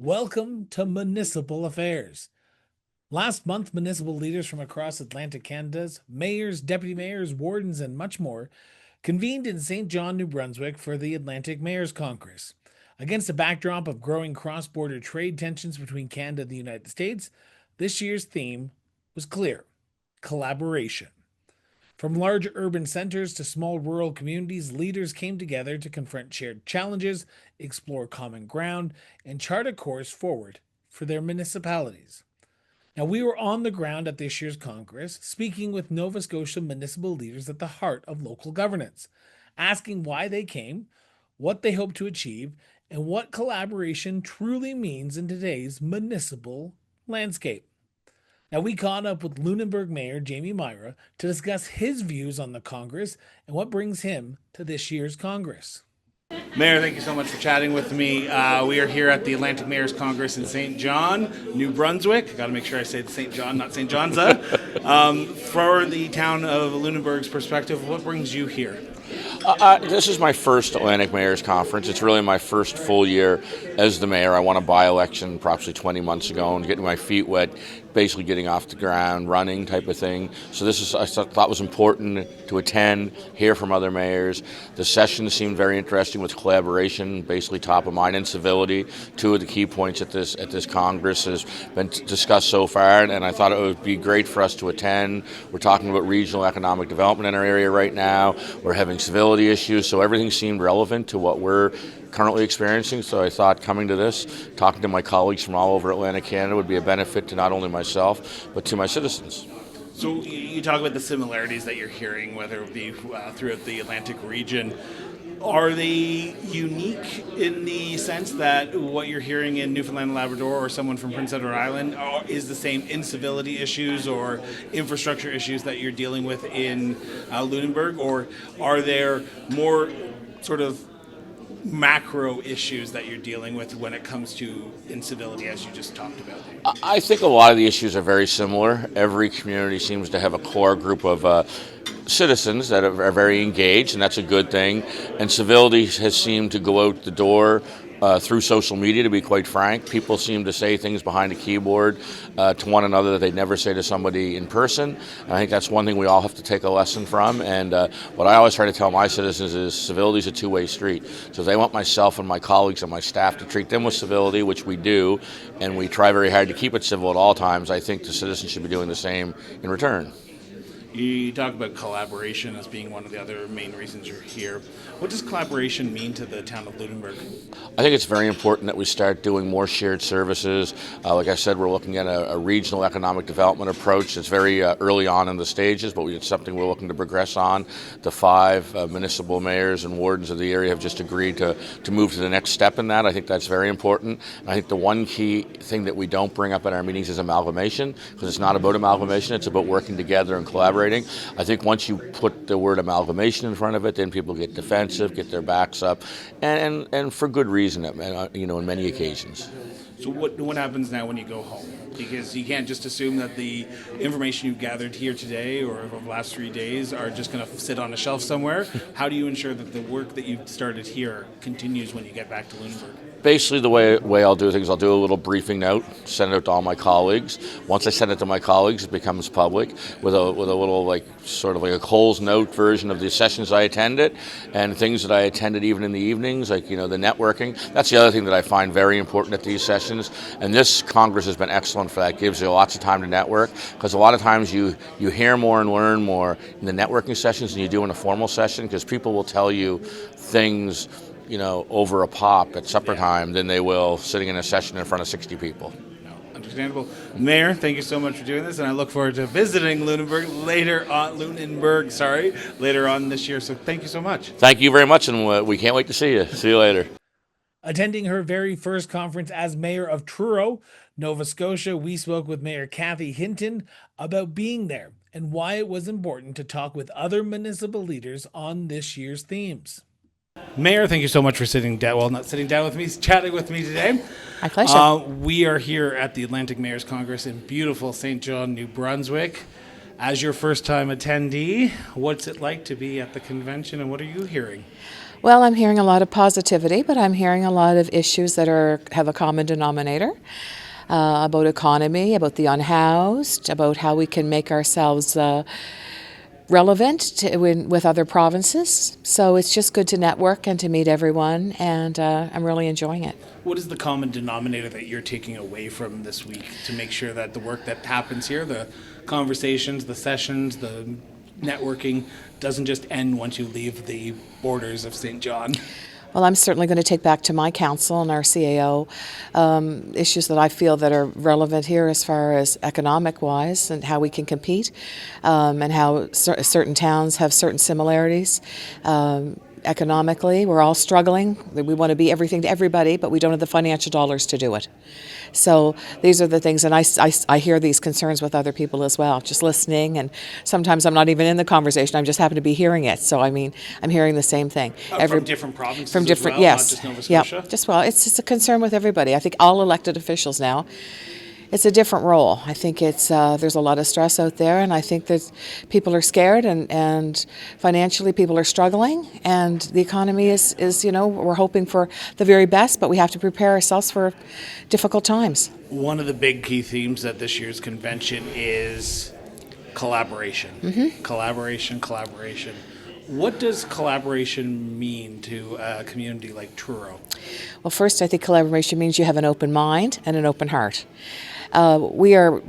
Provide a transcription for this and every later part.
Welcome to Municipal Affairs. Last month, municipal leaders from across Atlantic Canada's mayors, deputy mayors, wardens, and much more convened in St. John, New Brunswick for the Atlantic Mayors Congress. Against a backdrop of growing cross border trade tensions between Canada and the United States, this year's theme was clear: collaboration. From large urban centers to small rural communities, leaders came together to confront shared challenges, explore common ground, and chart a course forward for their municipalities. Now, we were on the ground at this year's Congress, speaking with Nova Scotia municipal leaders at the heart of local governance, asking why they came, what they hope to achieve, and what collaboration truly means in today's municipal landscape. Now, we caught up with Lunenburg Mayor Jamie Myra to discuss his views on the Congress and what brings him to this year's Congress. Mayor, thank you so much for chatting with me. We are here at the Atlantic Mayors Congress in St. John, New Brunswick. Got to make sure I say St. John, not St. John's. For the town of Lunenburg's perspective, what brings you here? This is my first Atlantic Mayors Conference. It's really my first full year as the mayor. I won a by-election approximately 20 months ago and getting my feet wet, basically getting off the ground, running type of thing. So I thought was important to attend, hear from other mayors. The session seemed very interesting with collaboration, basically top of mind, and civility. Two of the key points at this Congress has been discussed so far, and I thought it would be great for us to attend. We're talking about regional economic development in our area right now. We're having civility issues, so everything seemed relevant to what we're currently experiencing. So I thought coming to this, talking to my colleagues from all over Atlantic Canada would be a benefit to not only myself, but to my citizens. So you talk about the similarities that you're hearing, whether it be throughout the Atlantic region. Are they unique in the sense that what you're hearing in Newfoundland and Labrador or someone from Prince Edward Island is the same incivility issues or infrastructure issues that you're dealing with in Lunenburg? Or are there more sort of macro issues that you're dealing with when it comes to incivility, as you just talked about? I think a lot of the issues are very similar. Every community seems to have a core group of citizens that are very engaged, and that's a good thing. And civility has seemed to go out the door through social media, to be quite frank. People seem to say things behind a keyboard to one another that they'd never say to somebody in person. And I think that's one thing we all have to take a lesson from. And what I always try to tell my citizens is civility is a two-way street. So if they want myself and my colleagues and my staff to treat them with civility, which we do, and we try very hard to keep it civil at all times, I think the citizens should be doing the same in return. You talk about collaboration as being one of the other main reasons you're here. What does collaboration mean to the town of Lunenburg? I think it's very important that we start doing more shared services. Like I said, we're looking at a regional economic development approach. It's very early on in the stages, but it's something we're looking to progress on. The 5 municipal mayors and wardens of the area have just agreed to move to the next step in that. I think that's very important. And I think the one key thing that we don't bring up in our meetings is amalgamation, because it's not about amalgamation, it's about working together and collaborating. I think once you put the word amalgamation in front of it, then people get defensive, get their backs up, and for good reason, in many occasions. So what happens now when you go home? Because you can't just assume that the information you've gathered here today or over the last 3 days are just going to sit on a shelf somewhere. How do you ensure that the work that you've started here continues when you get back to Lunenburg? Basically, the way I'll do things, I'll do a little briefing note, send it out to all my colleagues. Once I send it to my colleagues, it becomes public with a little sort of like a Coles Note version of the sessions I attended and things that I attended even in the evenings, the networking. That's the other thing that I find very important at these sessions. And this Congress has been excellent for that. It gives you lots of time to network, because a lot of times you hear more and learn more in the networking sessions than you do in a formal session, because people will tell you things over a pop at supper time than they will sitting in a session in front of 60 people. No, understandable. Mayor, thank you so much for doing this, and I look forward to visiting Lunenburg later on this year. So thank you so much. Thank you very much, and we can't wait to see you. See you later. Attending her very first conference as mayor of Truro, Nova Scotia, we spoke with Mayor Cathy Hinton about being there and why it was important to talk with other municipal leaders on this year's themes. Mayor, thank you so much for chatting with me today. My pleasure. We are here at the Atlantic Mayors Congress in beautiful St. John, New Brunswick. As your first time attendee, what's it like to be at the convention and what are you hearing? Well, I'm hearing a lot of positivity, but I'm hearing a lot of issues that have a common denominator about economy, about the unhoused, about how we can make ourselves relevant with other provinces. So it's just good to network and to meet everyone, and I'm really enjoying it. What is the common denominator that you're taking away from this week to make sure that the work that happens here, the conversations, the sessions, the networking, doesn't just end once you leave the borders of St. John? Well, I'm certainly going to take back to my council and our CAO issues that I feel that are relevant here as far as economic-wise and how we can compete, and how certain towns have certain similarities. Economically, we're all struggling. We want to be everything to everybody, but we don't have the financial dollars to do it. So these are the things, and I hear these concerns with other people as well, just listening, and sometimes I'm not even in the conversation, I just happen to be hearing it. So I mean, I'm hearing the same thing. From different provinces from different, as well, yes, not just Nova Scotia? Yeah, just well, it's a concern with everybody. I think all elected officials now. It's a different role. I think it's there's a lot of stress out there, and I think that people are scared, and financially people are struggling, and the economy is we're hoping for the very best, but we have to prepare ourselves for difficult times. One of the big key themes at this year's convention is collaboration. Mm-hmm. Collaboration. What does collaboration mean to a community like Truro? Well, first, I think collaboration means you have an open mind and an open heart. We are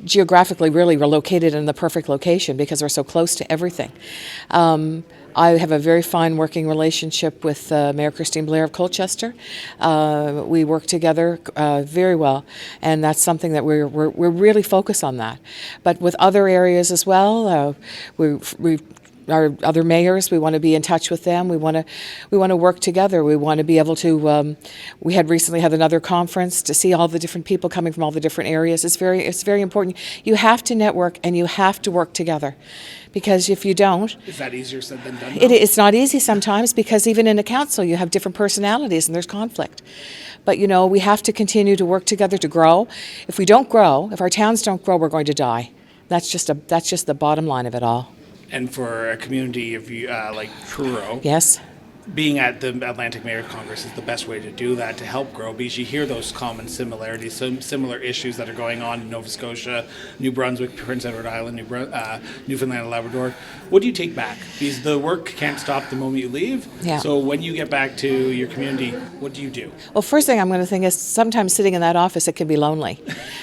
geographically really located in the perfect location because we're so close to everything. I have a very fine working relationship with Mayor Blair of Colchester. We work together very well, and that's something that we're really focused on that. But with other areas as well, our other mayors, we want to be in touch with them. We want to work together. We want to be able to. We had recently had another conference to see all the different people coming from all the different areas. It's very important. You have to network and you have to work together, because if you don't, is that easier said than done? It's not easy sometimes, because even in a council you have different personalities and there's conflict. But we have to continue to work together to grow. If we don't grow, if our towns don't grow, we're going to die. That's just the bottom line of it all. And for a community like Truro, yes, being at the Atlantic Mayor Congress is the best way to do that, to help grow, because you hear those common similarities, some similar issues that are going on in Nova Scotia, New Brunswick, Prince Edward Island, Newfoundland and Labrador. What do you take back? Because the work can't stop the moment you leave. Yeah. So when you get back to your community, what do you do? Well, first thing I'm going to think is sometimes sitting in that office, it can be lonely.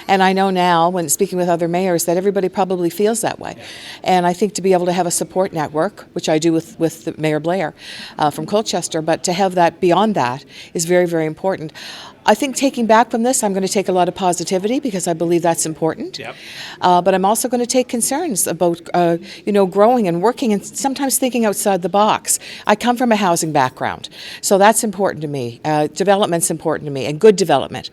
And I know now, when speaking with other mayors, that everybody probably feels that way. Yeah. And I think to be able to have a support network, which I do with Mayor Blair from Colchester, but to have that beyond that is very, very important. I think taking back from this, I'm going to take a lot of positivity, because I believe that's important. Yep. But I'm also going to take concerns about, growing and working and sometimes thinking outside the box. I come from a housing background, so that's important to me. Development's important to me, and good development.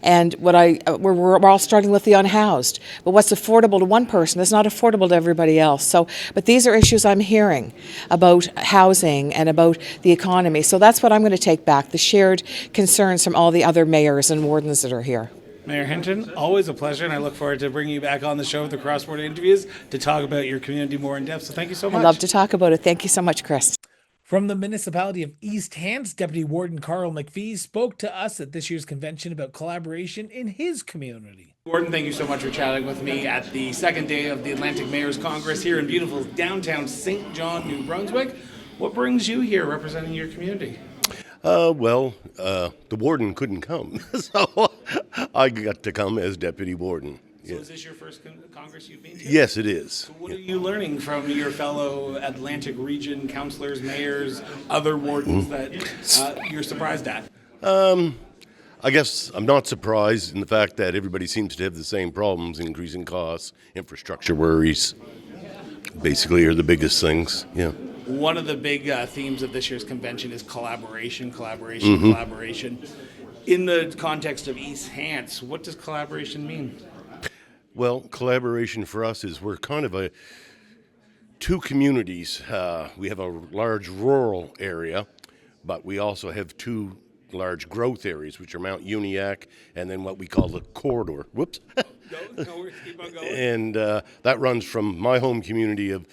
And we're all struggling with the unhoused. But what's affordable to one person is not affordable to everybody else. But these are issues I'm hearing about housing and about the economy. So that's what I'm going to take back, the shared concerns from all the other mayors and wardens that are here. Mayor Hinton, always a pleasure, and I look forward to bringing you back on the show with the cross-border interviews to talk about your community more in depth. So thank you so much. I'd love to talk about it. Thank you so much, Chris. From the Municipality of East Hants, Deputy Warden McPhee spoke to us at this year's convention about collaboration in his community. Warden, thank you so much for chatting with me at the second day of the Atlantic Mayors Congress here in beautiful downtown St. John, New Brunswick. What brings you here representing your community? The warden couldn't come, so I got to come as deputy warden. So is this your first Congress you've been to? Yes, it is. So what are you learning from your fellow Atlantic region councillors, mayors, other wardens that you're surprised at? I guess I'm not surprised in the fact that everybody seems to have the same problems: increasing costs, infrastructure worries. Basically, are the biggest things. Yeah. One of the big themes of this year's convention is collaboration. In the context of East Hants, what does collaboration mean? Well, collaboration for us is we're kind of two communities. We have a large rural area, but we also have two large growth areas, which are Mount Uniacke and then what we call the corridor. Whoops. No worries, keep on going. And that runs from my home community of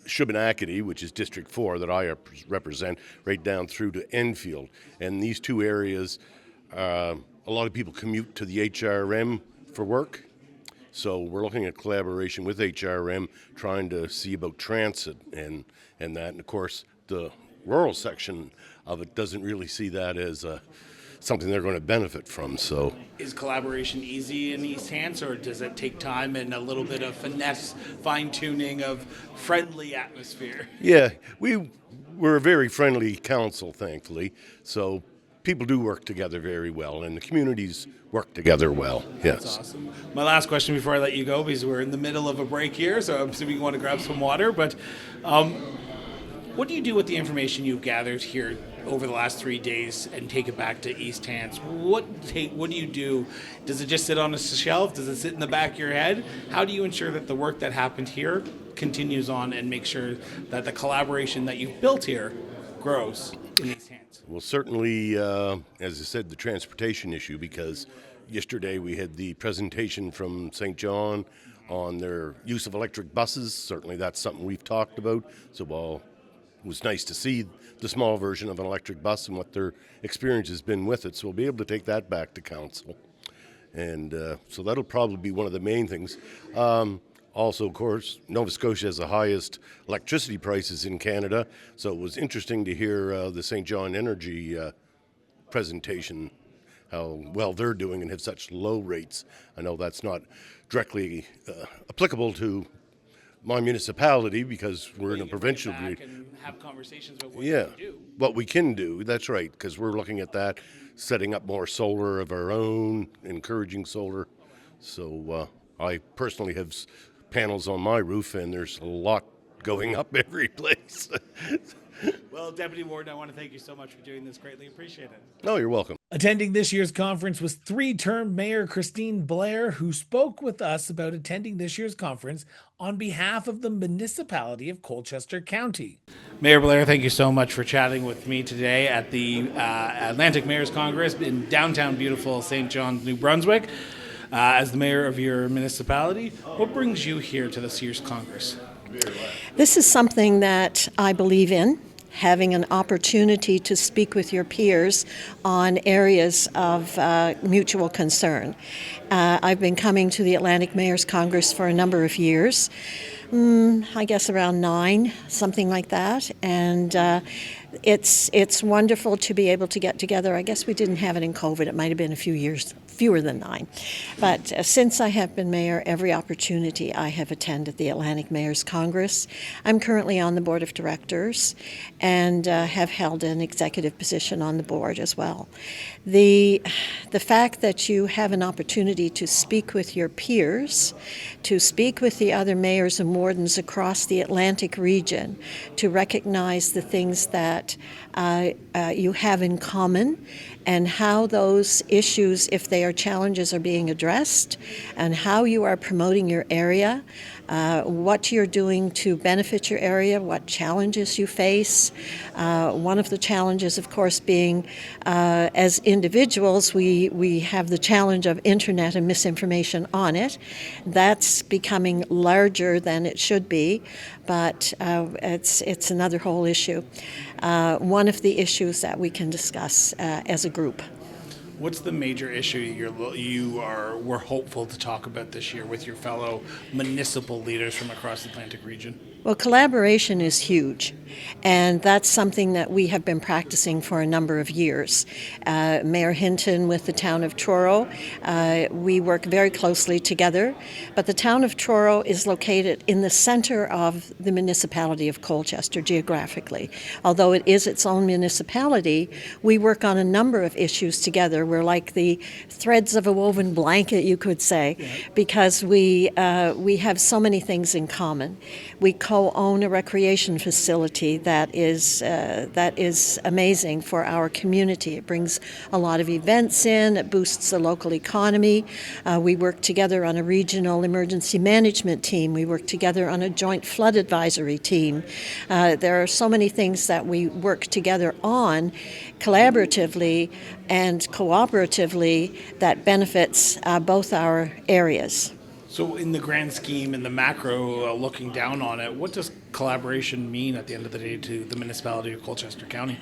Shubenacadie, which is District 4 that I represent, right down through to Enfield. And these two areas, a lot of people commute to the HRM for work. So we're looking at collaboration with HRM, trying to see about transit and that. And of course, the rural section of it doesn't really see that as something they're going to benefit from. So, is collaboration easy in East Hants, or does it take time and a little bit of finesse, fine-tuning of friendly atmosphere? yeah, we're a very friendly council, thankfully. So people do work together very well, and the communities work together well. Yes. That's awesome. My last question before I let you go, because we're in the middle of a break here, so I'm assuming you want to grab some water, but what do you do with the information you've gathered here over the last 3 days and take it back to East Hants? What do you do? Does it just sit on a shelf? Does it sit in the back of your head? How do you ensure that the work that happened here continues on and make sure that the collaboration that you've built here grows in East Hants? Well, certainly, as I said, the transportation issue, because yesterday we had the presentation from St. John on their use of electric buses. Certainly that's something we've talked about. So while it was nice to see the small version of an electric bus and what their experience has been with it. So we'll be able to take that back to council. And so that'll probably be one of the main things. Also, of course, Nova Scotia has the highest electricity prices in Canada. So it was interesting to hear the St. John Energy presentation, how well they're doing and have such low rates. I know that's not directly applicable to my municipality because we're in a provincial grid. And have conversations about what you can do. What we can do, that's right, because we're looking at that, setting up more solar of our own, encouraging solar. So I personally have panels on my roof, and there's a lot going up every place. Well, Deputy Warden, I want to thank you so much for doing this. Greatly appreciate it. No, you're welcome. Attending this year's conference was three-term Mayor Christine Blair, who spoke with us about attending this year's conference on behalf of the Municipality of Colchester County. Mayor Blair, thank you so much for chatting with me today at the Atlantic Mayors Congress in downtown beautiful St. John's, New Brunswick. As the mayor of your municipality, what brings you here to this year's Congress? This is something that I believe in. Having an opportunity to speak with your peers on areas of mutual concern. I've been coming to the Atlantic Mayors Congress for a number of years, I guess around 9, something like that, and it's wonderful to be able to get together. I guess we didn't have it in COVID. It might have been a few years, fewer than 9. But since I have been mayor, every opportunity I have attended the Atlantic Mayors Congress. I'm currently on the board of directors and have held an executive position on the board as well. The fact that you have an opportunity to speak with your peers, to speak with the other mayors and wardens across the Atlantic region, to recognize the things that you have in common and how those issues, if they are challenges, are being addressed, and how you are promoting your area, what you're doing to benefit your area, what challenges you face. One of the challenges, of course, being as individuals, we have the challenge of internet and misinformation on it. That's becoming larger than it should be, but it's another whole issue. One of the issues that we can discuss as a group. What's the major issue we're hopeful to talk about this year with your fellow municipal leaders from across the Atlantic region? Well, collaboration is huge, and that's something that we have been practicing for a number of years. Mayor Hinton with the town of Truro, we work very closely together, but the town of Truro is located in the center of the municipality of Colchester geographically. Although it is its own municipality, we work on a number of issues together We're like the threads of a woven blanket, you could say, because we have so many things in common. We co-own a recreation facility that is amazing for our community. It brings a lot of events in. It boosts the local economy. We work together on a regional emergency management team. We work together on a joint flood advisory team. There are so many things that we work together on collaboratively and cooperatively that benefits both our areas. So in the grand scheme, in the macro, looking down on it, what does collaboration mean at the end of the day to the municipality of Colchester County?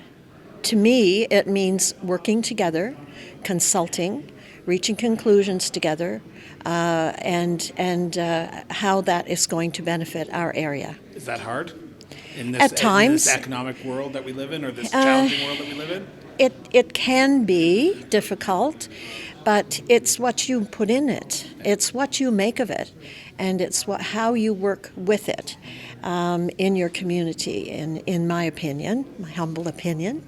To me, it means working together, consulting, reaching conclusions together, and how that is going to benefit our area. Is that hard? In At times. In this economic world that we live in, or this challenging world that we live in? It can be difficult, but it's what you put in it. It's what you make of it, and it's how you work with it in your community, in my opinion, my humble opinion.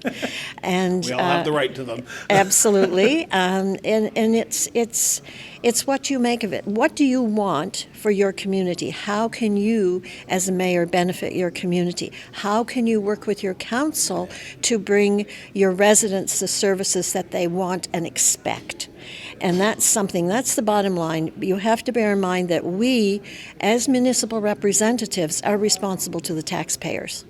And we all have the right to them. Absolutely, and it's what you make of it. What do you want for your community? How can you, as a mayor, benefit your community? How can you work with your council to bring your residents the services that they want and expect? And that's the bottom line. You have to bear in mind that we, as municipal representatives, are responsible to the taxpayers.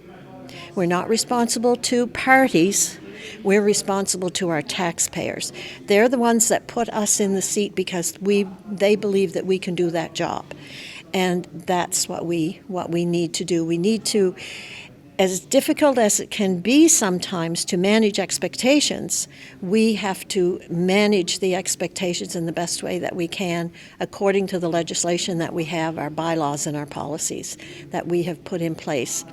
We're not responsible to parties. We're responsible to our taxpayers. They're the ones that put us in the seat because they believe that we can do that job. And that's what we need to do. We need to, as difficult as it can be sometimes to manage expectations, we have to manage the expectations in the best way that we can according to the legislation that we have, our bylaws and our policies that we have put in place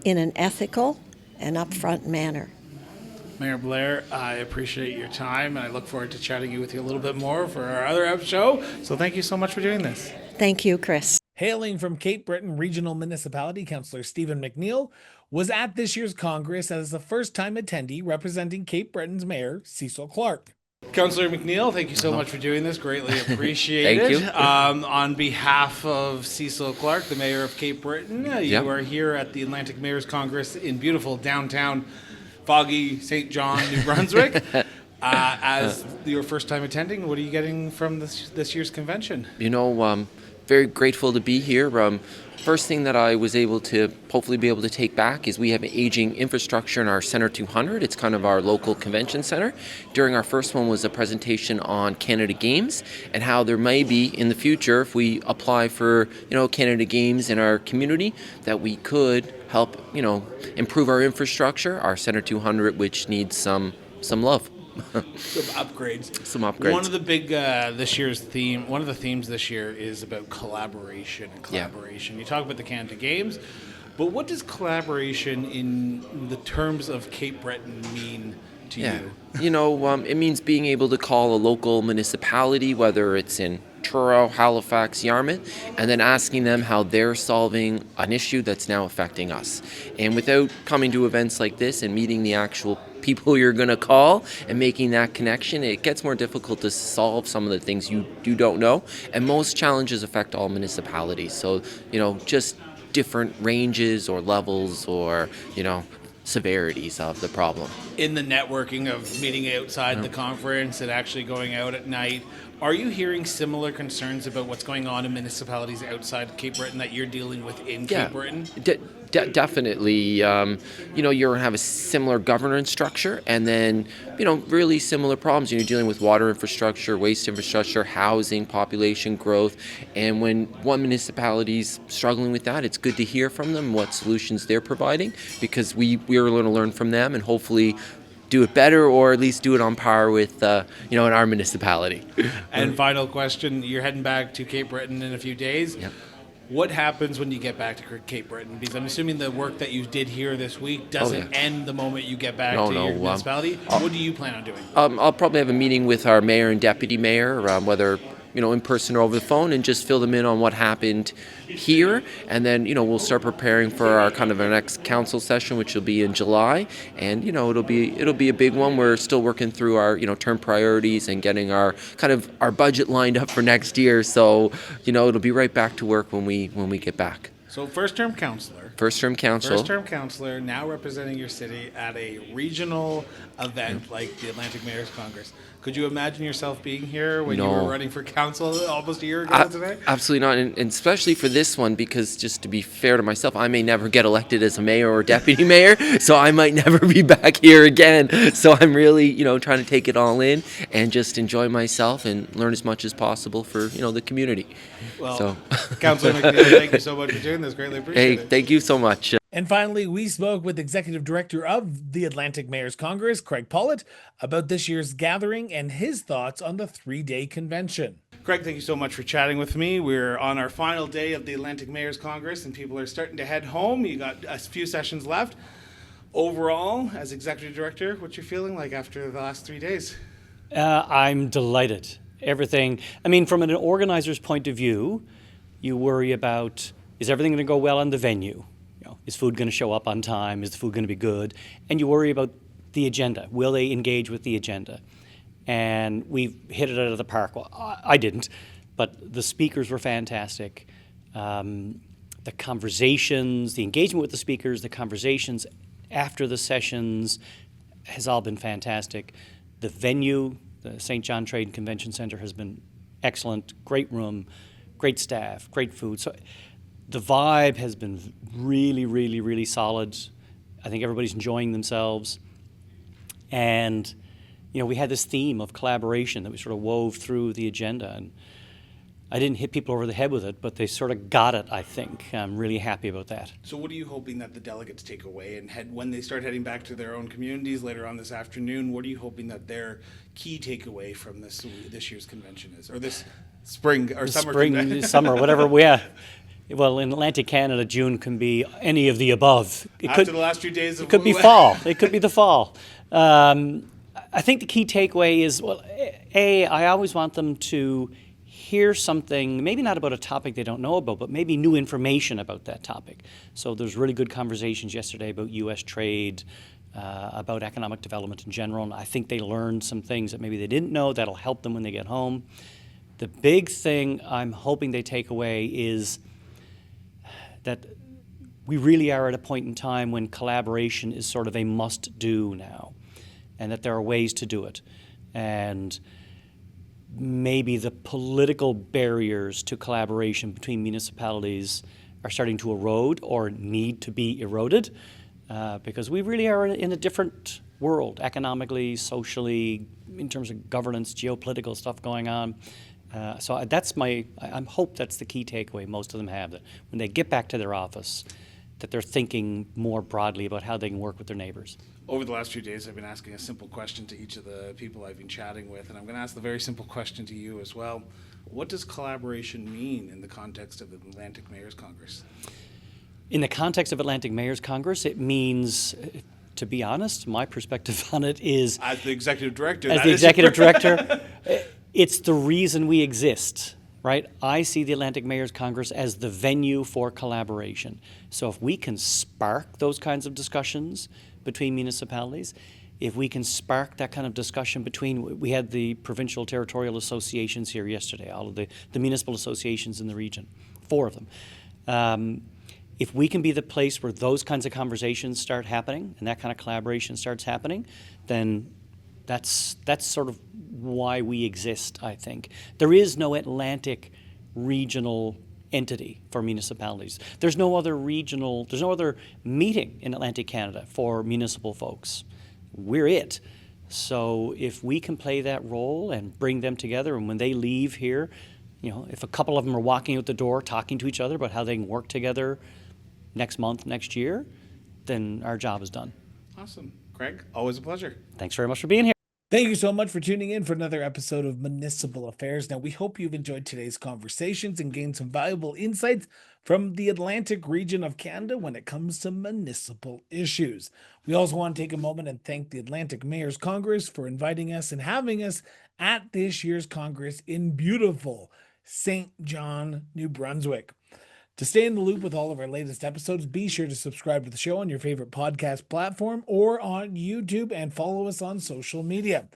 in an ethical and upfront manner. Mayor Blair, I appreciate your time, and I look forward to chatting with you a little bit more for our other show. So thank you so much for doing this. Thank you, Chris. Hailing from Cape Breton Regional Municipality, Councillor Stephen MacNeil was at this year's Congress as the first-time attendee representing Cape Breton's Mayor, Cecil Clark. Councillor MacNeil, thank you so much for doing this. Greatly appreciated. Thank you. On behalf of Cecil Clark, the Mayor of Cape Breton, you are here at the Atlantic Mayors Congress in beautiful downtown foggy St. John, New Brunswick. As your first time attending, what are you getting from this year's convention? Very grateful to be here. First thing that I was able to hopefully be able to take back is we have an aging infrastructure in our Centre 200. It's kind of our local convention center. During our first one was a presentation on Canada Games and how there may be in the future, if we apply for Canada Games in our community, that we could help improve our infrastructure, our Centre 200, which needs some love. Some upgrades. One of the big one of the themes this year is about collaboration and collaboration. You talk about the Canada Games, but what does collaboration in the terms of Cape Breton mean to you? It means being able to call a local municipality, whether it's in Truro, Halifax, Yarmouth, and then asking them how they're solving an issue that's now affecting us. And without coming to events like this and meeting the actual people you're going to call and making that connection, it gets more difficult to solve some of the things you don't know. And most challenges affect all municipalities. So, just different ranges or levels or, severities of the problem. In the networking of meeting outside the conference and actually going out at night, are you hearing similar concerns about what's going on in municipalities outside Cape Breton that you're dealing with in Cape Breton? Definitely. You're going to have a similar governance structure and then, really similar problems. You're dealing with water infrastructure, waste infrastructure, housing, population growth. And when one municipality's struggling with that, it's good to hear from them what solutions they're providing, because we're going to learn from them and hopefully do it better, or at least do it on par with, in our municipality. And final question, you're heading back to Cape Breton in a few days. Yep. What happens when you get back to Cape Breton? Because I'm assuming the work that you did here this week doesn't end the moment you get back to your municipality. What do you plan on doing? I'll probably have a meeting with our mayor and deputy mayor, whether in person or over the phone, and just fill them in on what happened here. And then, we'll start preparing for our next council session, which will be in July. And, it'll be a big one. We're still working through our, term priorities and getting our our budget lined up for next year. So, it'll be right back to work when we get back. So first-term councillor. First-term councillor, now representing your city at a regional event like the Atlantic Mayors Congress. Could you imagine yourself being here when you were running for council almost a year ago today? Absolutely not, and especially for this one, because just to be fair to myself, I may never get elected as a mayor or deputy mayor, so I might never be back here again. So I'm really, trying to take it all in and just enjoy myself and learn as much as possible for, the community. Well, Councillor MacNeil, thank you so much for doing this. Greatly appreciate it. Thank you so much. And finally, we spoke with Executive Director of the Atlantic Mayors Congress, Craig Pollett, about this year's gathering and his thoughts on the 3-day convention. Craig, thank you so much for chatting with me. We're on our final day of the Atlantic Mayors Congress, and people are starting to head home. You got a few sessions left. Overall, as Executive Director, what's your feeling like after the last 3 days? I'm delighted. Everything, from an organizer's point of view, you worry about, is everything going to go well on the venue? Is food going to show up on time? Is the food going to be good? And you worry about the agenda. Will they engage with the agenda? And we've hit it out of the park. Well, I didn't, but the speakers were fantastic. The conversations, the engagement with the speakers, the conversations after the sessions has all been fantastic. The venue, the St. John Trade and Convention Centre, has been excellent. Great room, great staff, great food. So the vibe has been really, really, really solid. I think everybody's enjoying themselves. And, we had this theme of collaboration that we sort of wove through the agenda. And I didn't hit people over the head with it, but they sort of got it, I think. I'm really happy about that. So what are you hoping that the delegates take away, and when they start heading back to their own communities later on this afternoon, what are you hoping that their key takeaway from this year's convention is, or this spring or summer? Summer, whatever. Yeah. Well, in Atlantic Canada, June can be any of the above. After the last few days of it could be fall. It could be the fall. I think the key takeaway is, I always want them to hear something, maybe not about a topic they don't know about, but maybe new information about that topic. So there's really good conversations yesterday about U.S. trade, about economic development in general, and I think they learned some things that maybe they didn't know that'll help them when they get home. The big thing I'm hoping they take away is that we really are at a point in time when collaboration is sort of a must-do now, and that there are ways to do it. And maybe the political barriers to collaboration between municipalities are starting to erode or need to be eroded, because we really are in a different world, economically, socially, in terms of governance, geopolitical stuff going on. So I hope that's the key takeaway most of them have, that when they get back to their office, that they're thinking more broadly about how they can work with their neighbors. Over the last few days, I've been asking a simple question to each of the people I've been chatting with, and I'm going to ask the very simple question to you as well. What does collaboration mean in the context of the Atlantic Mayors Congress? In the context of Atlantic Mayors Congress, it means, to be honest, my perspective on it is... As the executive director. As the executive director, it's the reason we exist, right? I see the Atlantic Mayors Congress as the venue for collaboration. So if we can spark those kinds of discussions between municipalities, if we can spark that kind of discussion between, we had the provincial territorial associations here yesterday, all of the municipal associations in the region, 4 of them. If we can be the place where those kinds of conversations start happening and that kind of collaboration starts happening, then that's sort of why we exist, I think. There is no Atlantic regional entity for municipalities. There's no other meeting in Atlantic Canada for municipal folks. We're it. So if we can play that role and bring them together, and when they leave here, if a couple of them are walking out the door talking to each other about how they can work together next month, next year, then our job is done. Awesome. Craig, always a pleasure. Thanks very much for being here. Thank you so much for tuning in for another episode of Municipal Affairs. Now, we hope you've enjoyed today's conversations and gained some valuable insights from the Atlantic region of Canada when it comes to municipal issues. We also want to take a moment and thank the Atlantic Mayors Congress for inviting us and having us at this year's Congress in beautiful St. John, New Brunswick. To stay in the loop with all of our latest episodes, be sure to subscribe to the show on your favorite podcast platform or on YouTube and follow us on social media.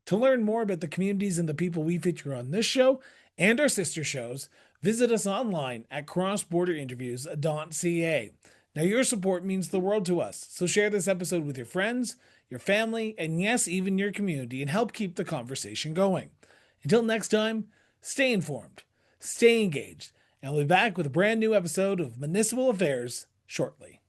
To learn more about the communities and the people we feature on this show and our sister shows, visit us online at crossborderinterviews.ca. Now, your support means the world to us, so share this episode with your friends, your family, and yes, even your community, and help keep the conversation going. Until next time, stay informed, stay engaged, and we'll be back with a brand new episode of Municipal Affairs shortly.